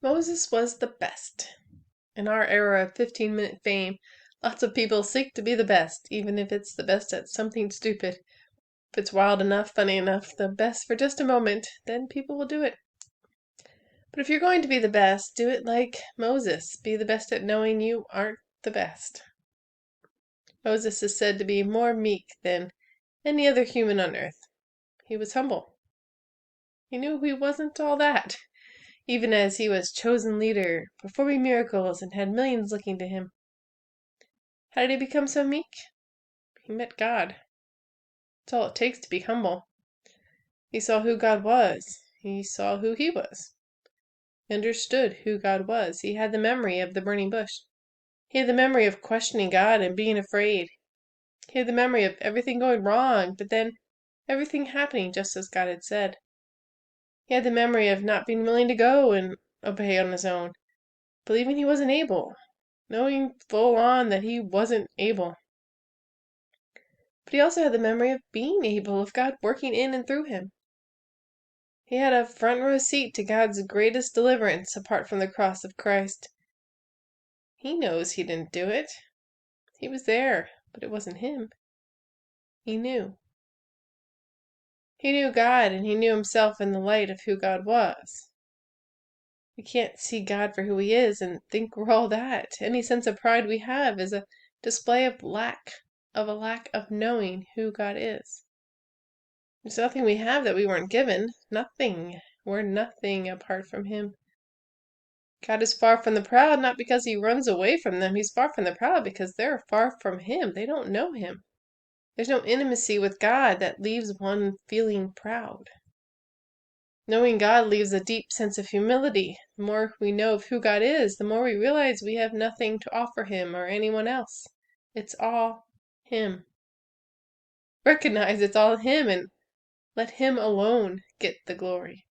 Moses was the best. In our era of 15-minute fame, lots of people seek to be the best, even if it's the best at something stupid. If it's wild enough, funny enough, the best for just a moment, then people will do it. But if you're going to be the best, do it like Moses. Be the best at knowing you aren't the best. Moses is said to be more meek than any other human on earth. He was humble. He knew he wasn't all that, even as he was chosen leader, performing miracles, and had millions looking to him. How did he become so meek? He met God. That's all it takes to be humble. He saw who God was. He saw who he was. He understood who God was. He had the memory of the burning bush. He had the memory of questioning God and being afraid. He had the memory of everything going wrong, but then everything happening just as God had said. He had the memory of not being willing to go and obey on his own, believing he wasn't able, knowing full on that he wasn't able. But he also had the memory of being able, of God working in and through him. He had a front row seat to God's greatest deliverance apart from the cross of Christ. He knows he didn't do it. He was there, but it wasn't him. He knew. He knew God, and he knew himself in the light of who God was. We can't see God for who he is and think we're all that. Any sense of pride we have is a display of a lack of knowing who God is. There's nothing we have that we weren't given. Nothing. We're nothing apart from him. God is far from the proud, not because he runs away from them. He's far from the proud because they're far from him. They don't know him. There's no intimacy with God that leaves one feeling proud. Knowing God leaves a deep sense of humility. The more we know of who God is, the more we realize we have nothing to offer him or anyone else. It's all him. Recognize it's all him and let him alone get the glory.